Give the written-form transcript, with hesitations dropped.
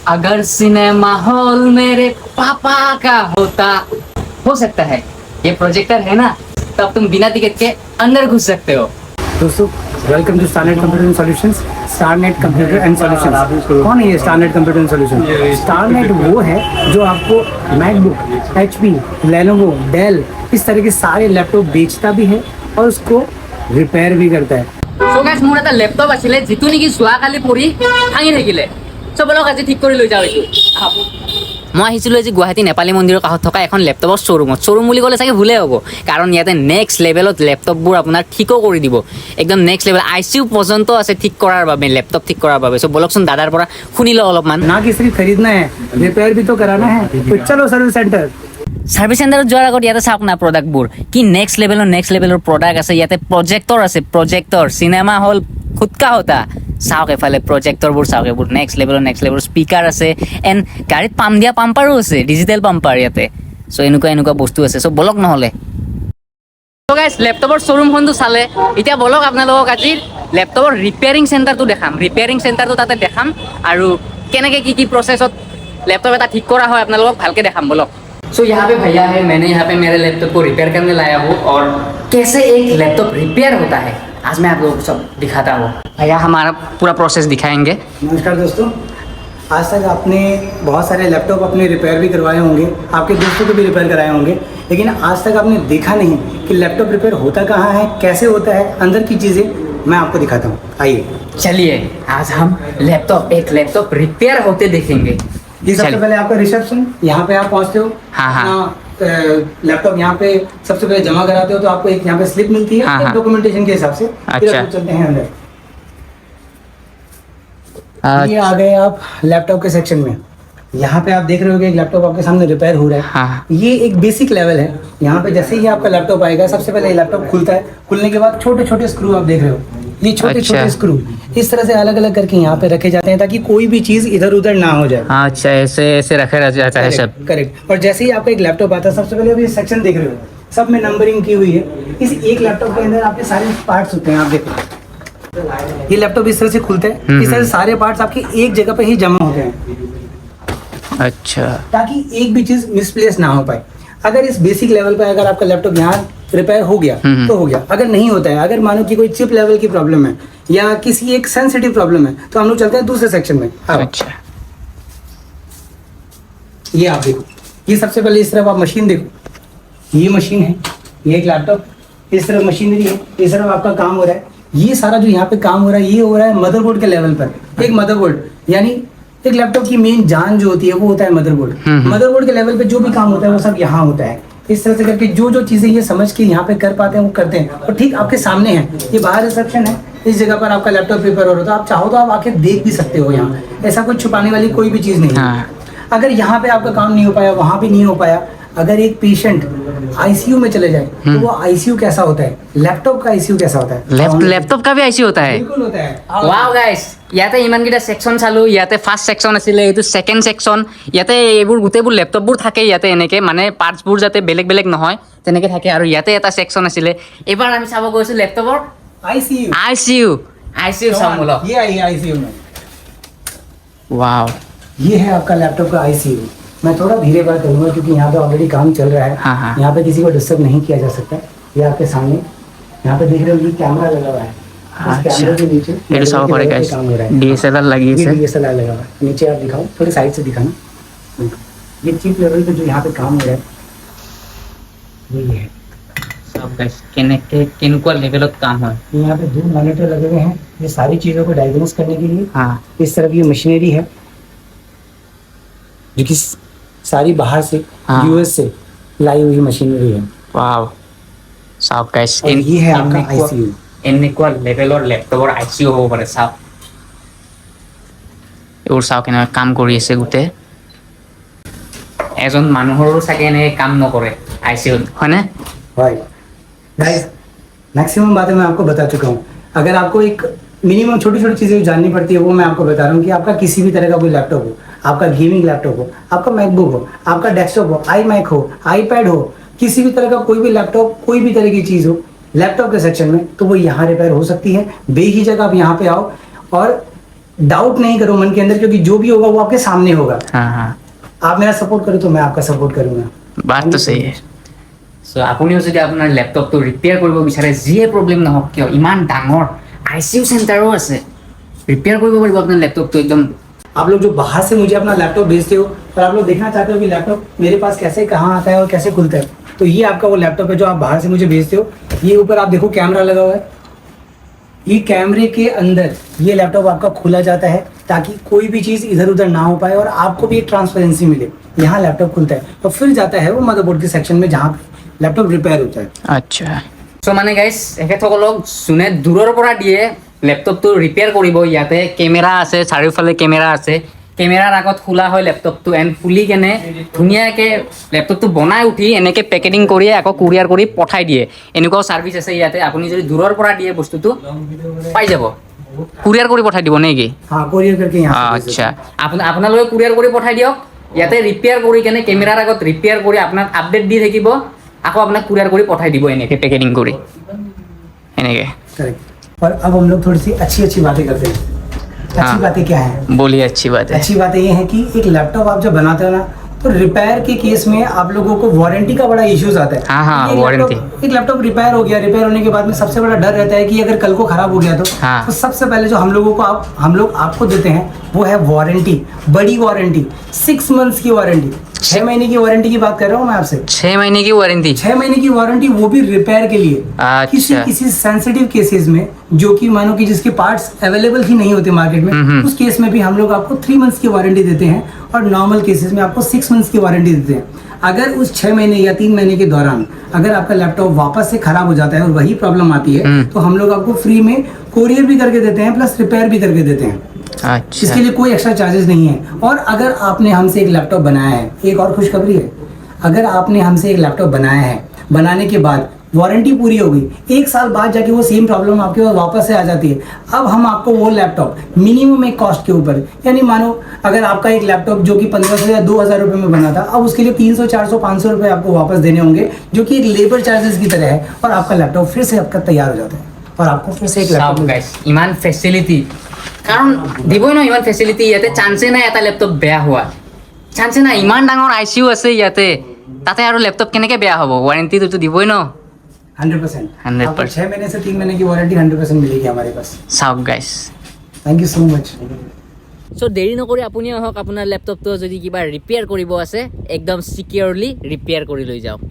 अगर cinema hall मेरे पापा का होता, हो सकता है ये प्रोजेक्टर है ना, तब तुम बिना टिकट के अंदर घुस सकते हो। दोस्तों welcome to Starnet computer and solutions. Starnet computer and solutions कौन है ये Starnet computer and solution? Starnet वो है जो आपको मैकबुक, एचपी, लेनोवो, डेल इस तरह के सारे लैपटॉप बेचता भी है और उसको रिपेयर भी करता है। सो गाइस, মোৰ এটা লেপটপ আছিলে যিটো নেকি যোৱাকালি পৰি ভাঙি থাকিলে। সো বলক আজি ঠিক কৰি লৈ যাওঁ এইটো। মই আহিছিলোঁ আজি গুৱাহাটী নেপালী মন্দিৰৰ কাষত থকা এখন লেপটপৰ শ্ব'ৰুমত। শ্ব'ৰুম বুলি ক'লে চাগে ভুলে হ'ব, কাৰণ ইয়াতে নেক্সট লেভেলত লেপটপবোৰ আপোনাৰ ঠিকো কৰি দিব। একদম নেক্সট লেভেল ICU পৰ্যন্ত আছে ঠিক কৰাৰ বাবে, লেপটপ ঠিক কৰাৰ বাবে। চ' বলকচোন দাদাৰ পৰা শুনি লওঁ অলপমান। ना कि सिर्फ खरीदना है, रिपेयर भी तो कराना है, तो चलो सर्विस सेंटर। সাৰ্ভিচ চেণ্টাৰত যোৱাৰ আগত ইয়াতে চাওক না প্ৰডাক্টবোৰ কি নেক্সট লেভেলৰ প্ৰডাক্ট আছে। ইয়াতে প্ৰজেক্টৰ আছে, প্ৰজেক্টৰ চিনেমা হল খুদকা হতা। চাওক এফালে প্ৰজেক্টৰবোৰ চাওক, এইবোৰ নেক্সট লেভেলৰ স্পীকাৰ আছে। এণ্ড গাড়ীত পাম্প দিয়া পাম্পাৰো আছে, ডিজিটেল পাম্পাৰ ইয়াতে। চ' এনেকুৱা বস্তু আছে। চ' বলক নহ'লে। চ' গাইছ, লেপটপৰ শ্ব'ৰুমখনটো চালে, এতিয়া বলক আপোনালোকক আজি লেপটপৰ ৰিপেয়াৰিং চেণ্টাৰটো দেখাম। ৰিপেয়াৰিং চেণ্টাৰটো তাতে দেখাম আৰু কেনেকৈ কি প্ৰচেছত লেপটপ এটা ঠিক কৰা হয় আপোনালোকক ভালকৈ দেখাম। বলক। सो यहाँ पे भैया है, मैंने यहाँ पे मेरे लैपटॉप को रिपेयर करने लाया हूँ और कैसे एक लैपटॉप रिपेयर होता है आज मैं आप लोगों को सब दिखाता हूँ। भैया हमारा पूरा प्रोसेस दिखाएंगे। नमस्कार दोस्तों, आज तक आपने बहुत सारे लैपटॉप अपने रिपेयर भी करवाए होंगे, आपके दोस्तों को भी रिपेयर कराए होंगे, लेकिन आज तक आपने देखा नहीं कि लैपटॉप रिपेयर होता कहाँ है, कैसे होता है, अंदर की चीज़ें मैं आपको दिखाता हूँ। आइए चलिए आज हम एक लैपटॉप रिपेयर होते देखेंगे। ये सबसे पहले आपका रिसेप्शन, यहाँ पे आप पहुँचते हो। हाँ। लैपटॉप यहाँ पे सबसे पहले जमा कराते हो तो आपको एक यहाँ पे स्लिप मिलती है डॉक्यूमेंटेशन के हिसाब से। फिर अच्छा। आप चलते हैं अंदर। ये आ गए आप लैपटॉप के सेक्शन में। यहाँ पे आप देख रहे हो कि एक लैपटॉप आपके सामने रिपेयर हो रहा है। हाँ। ये एक बेसिक लेवल है। यहाँ पे जैसे ही आपका लैपटॉप आएगा, सबसे पहले लैपटॉप खुलता है। खुलने के बाद छोटे छोटे स्क्रू आप देख रहे हो, ये छोटे छोटे स्क्रू इस तरह से अलग अलग करके यहाँ पे रखे जाते हैं ताकि कोई भी चीज इधर उधर ना हो जाए। अच्छा, ऐसे रखा जाता है सब। करेक्ट। और जैसे ही आपका एक लैपटॉप आता है, सबसे पहले आप ये सेक्शन देख रहे हो, सब में नंबरिंग की हुई है। इस एक लैपटॉप के अंदर आपके सारे पार्ट्स होते हैं। आप देखो, ये लैपटॉप इस तरह से खुलता है, इस तरह से सारे पार्ट्स आपके एक जगह पे ही जमा होते हैं। अच्छा, ताकि एक भी चीज मिसप्लेस ना हो पाए। अगर इस बेसिक लेवल पे अगर आपका लैपटॉप यहाँ रिपेयर हो गया तो हो गया, अगर नहीं होता है, अगर मानो कि कोई चिप लेवल की प्रॉब्लम है या किसी एक सेंसिटिव प्रॉब्लम है, तो हम लोग चलते हैं दूसरे सेक्शन में। अच्छा, ये आप देखो, ये सबसे पहले इस तरफ आप मशीन देखो, ये मशीन है, ये एक लैपटॉप, इस तरफ मशीनरी है, इस तरफ आपका काम हो रहा है। ये सारा जो यहाँ पे काम हो रहा है, ये हो रहा है मदरबोर्ड के लेवल पर। एक मदरबोर्ड यानी एक लैपटॉप की मेन जान जो होती है वो होता है मदरबोर्ड। मदरबोर्ड के लेवल पे जो भी काम होता है वो सब यहाँ होता है। इस तरह से करके जो चीजें ये समझ के यहाँ पे कर पाते हैं वो करते हैं। और ठीक आपके सामने है, ये बाहर रिसेप्शन है, इस जगह पर आपका लैपटॉप रिपेयर हो रहा है। तो आप चाहो तो आप आके देख भी सकते हो। यहाँ ऐसा कुछ छुपाने वाली कोई भी चीज नहीं है। अगर यहाँ पे आपका काम नहीं हो पाया, वहाँ पे नहीं हो पाया, अगर एक पेशेंट ICU में चले जाए तो वो ICU कैसा होता है, लैपटॉप का ICU कैसा होता है, লেপটপ का भी ICU होता है। बिल्कुल होता है। वाव गाइस, ইয়াতে ইমানকেইটা সেকশন চালো। ইয়াতে ফাৰ্ষ্ট সেকশন আছিলে, এইটো সেকেন্ড সেকশন। ইয়াতে এইবোৰ গোটেইবোৰ লেপটপবোৰ থাকে ইয়াতে, এনেকে মানে পাৰ্টছবোৰ যাতে বেলেগ নহয় তেনেকে থাকে। আৰু ইয়াতে এটা সেকশন আছিলে। এবাৰ আমি চাব গৈছো লেপটপৰ ICU চাম বলক। ये आई ICU में, वाव, ये है आपका लैपटॉप का ICU। मैं थोड़ा धीरे बात करूंगा क्योंकि यहाँ पे ऑलरेडी काम चल रहा है। हाँ। यहाँ पे किसी को डिस्टर्ब नहीं किया जा सकता। ये आपके सामने, यहाँ पे देख रहे हो ये कैमरा लगा हुआ है। इस कैमरे के नीचे এইটো চাব পাৰে গাইস, DSLR লাগি আছে। ये DSLR लगा हुआ है। नीचे आप दिखाओ, थोड़ी साइड से दिखाना। ये चिप लेवल पे जो यहाँ पे काम हो रहा है वो ये है। सब गाइस কেনেকুৱা লেভেলত কাম হয়। यहाँ पे 2 मॉनिटर लगे हुए हैं ये सारी चीजों को डायग्नोस करने के लिए। हाँ। इस तरफ ये मशीनरी है जो कि सारी बाहर से US से लाई हुई मशीनरी है। वाव, চাওক গাইস, और ये है आपका ICU। এনেকুৱা লেভেলৰ লেপটপৰ ICU হ'ব পাৰে। চাওক এইবোৰ চাওক কেনেকৈ কাম কৰি আছে গোটেই। এজন মানুহৰো চাগে এনেকৈ কাম নকৰে ICU, হয়নে? गाइस, मैक्सिमम बातें मैं आपको बता चुका हूँ। अगर आपको एक मिनिमम छोटी छोटी चीजें जाननी पड़ती है वो मैं आपको बता रहा हूँ कि आपका किसी भी तरह का कोई लैपटॉप हो, आपका गेमिंग लैपटॉप हो, आपका मैकबुक हो, आपका डेस्कटॉप हो, iMac हो, iPad हो, किसी भी तरह का कोई भी लैपटॉप, कोई भी तरह की चीज हो लैपटॉप के सेक्शन में, तो वो यहाँ रिपेयर हो सकती है। बेहिचक आप यहाँ पे आओ और डाउट नहीं करो मन के अंदर, क्योंकि जो भी होगा वो आपके सामने होगा। हाँ हाँ आप मेरा सपोर्ट करो तो मैं आपका सपोर्ट करूंगा। বাতটো সহি সো আপুনিও যদি আপোনাৰ লেপটপটো ৰিপেয়াৰ কৰিব বিচাৰে, যিয়ে প্ৰব্লেম নহওক কিয়, ইমান ডাঙৰ ICU চেণ্টাৰো আছে, ৰিপেয়াৰ কৰিব পাৰিব আপোনাৰ লেপটপটো একদম। आप लोग जो बाहर से मुझे अपना लैपटॉप भेजते हो और आप लोग देखना चाहते हो कि लैपटॉप मेरे पास कैसे कहाँ आता है और कैसे खुलता है, तो ये आपका वो लैपटॉप है जो आप बाहर से मुझे भेजते हो। ये ऊपर आप देखो कैमरा लगा हुआ है, ये कैमरे के अंदर ये लैपटॉप आपका खोला जाता है ताकि कोई भी चीज़ इधर उधर ना हो पाए और आपको भी एक ट्रांसपेरेंसी मिले। यहाँ लैपटॉप खुलता है और फिर जाता है वो मदरबोर्ड के सेक्शन में जहाँ लैपटॉप रिपेयर होता है। আচ্ছা চ' মানে গাইজ এখেতসকলক যোনে দূৰৰ পৰা দিয়ে লেপটপটো ৰিপেয়াৰ কৰিব, ইয়াতে কেমেৰা আছে, চাৰিওফালে কেমেৰা আছে, কেমেৰাৰ আগত খোলা হয় লেপটপটো, এণ্ড খুলি কেনে ধুনীয়াকৈ লেপটপটো বনাই উঠি এনেকৈ পেকেটিং কৰি আকৌ কুৰিয়াৰ কৰি পঠাই দিয়ে। এনেকুৱাও ছাৰ্ভিচ আছে ইয়াতে। আপুনি যদি দূৰৰ পৰা দিয়ে বস্তুটো পাই যাব, কুৰিয়াৰ কৰি পঠাই দিব নেকি? हाँ कोरियर करके यहाँ से भेज देते আচ্ছা আপোনালোকে কুৰিয়াৰ কৰি পঠাই দিয়ক, ইয়াতে ৰিপেয়াৰ কৰি কেনে কেমেৰাৰ আগত ৰিপেয়াৰ কৰি আপোনাক আপডেট দি থাকিব, আকৌ আপোনাক কুৰিয়াৰ কৰি পঠাই দিব এনেকৈ পেকেটিং কৰি এনেকৈ। हैं। करेक्ट। और अब हम लोग थोड़ी सी अच्छी अच्छी बातें करते हैं। अच्छी हाँ। बातें क्या है? बोलिए अच्छी बात है। अच्छी बात ये है कि एक लैपटॉप आप जब बनाते हो ना, तो रिपेयर के केस में आप लोगों को वारंटी का बड़ा इश्यूज आता है। हाँ, हाँ, एक वारंटी। एक लैपटॉप रिपेयर हो गया, रिपेयर होने के बाद में सबसे बड़ा डर रहता है कि अगर कल को खराब हो गया हाँ। तो सबसे पहले जो हम लोग आपको देते हैं वो है वारंटी, बड़ी वारंटी, 6 मंथ्स की वारंटी, 6 महीने की वारंटी की बात कर रहा हूँ मैं आपसे। 6 महीने की वारंटी। 6 महीने की वारंटी, वो भी रिपेयर के लिए। अच्छा। किसी सेंसिटिव केसेस में जो कि मानो कि जिसके पार्ट्स अवेलेबल ही नहीं होते मार्केट में, उस केस में भी हम लोग आपको 3 मंथ्स की वारंटी देते हैं और नॉर्मल केसेस में आपको 6 मंथ्स की वारंटी देते हैं। अगर उस 6 महीने या 3 महीने के दौरान अगर आपका लैपटॉप वापस से खराब हो जाता है और वही प्रॉब्लम आती है, तो हम लोग आपको फ्री में कोरियर भी करके देते हैं प्लस रिपेयर भी करके देते हैं। अच्छा इसके लिए कोई एक्स्ट्रा चार्जेस नहीं है। और अगर आपने हमसे एक लैपटॉप बनाया है, एक और खुशखबरी है, अगर आपने हमसे एक लैपटॉप बनाया है, बनाने के बाद वारंटी पूरी हो गई, 1 साल बाद जाके वो सेम प्रॉब्लम आपके पास वापस से आ जाती है, अब हम आपको वो लैपटॉप मिनिमम एक कॉस्ट के ऊपर, यानी मानो अगर आपका एक लैपटॉप जो कि 1500 या 2000 रुपये में बना था, अब उसके लिए 300 400 500 रुपये आपको वापस देने होंगे, जो कि एक लेबर चार्जेस की तरह है, और आपका लैपटॉप फिर से आपका तैयार हो जाता है और आपको फिर से एक लैपटॉप मिलता है। ইমান ফেচিলিটি, কাৰণ দিবই ন ইমান ফেচিলিটি, ইয়াতে চান্সে নাই এটা লেপটপ বেয়া হোৱা, চান্সে নাই। ইমান ডাঙৰ ICU আছে ইয়াতে, তাতে আৰু লেপটপ কেনেকৈ বেয়া হ'ব? ৱাৰেণ্টিটো দিবই ন। 100%। 100%। आपको 6 महीने से 3 महीने की वारंटी 100% मिलेगी हमारे पास। চাওক গাইছ। Thank you so much. চ' দেৰি নকৰি আপুনি আহক, আপোনাৰ লেপটপটো যদি কিবা ৰিপেয়াৰ কৰিব আছে একদম ছিকিউৰলি ৰিপেয়াৰ কৰি লৈ যাওক।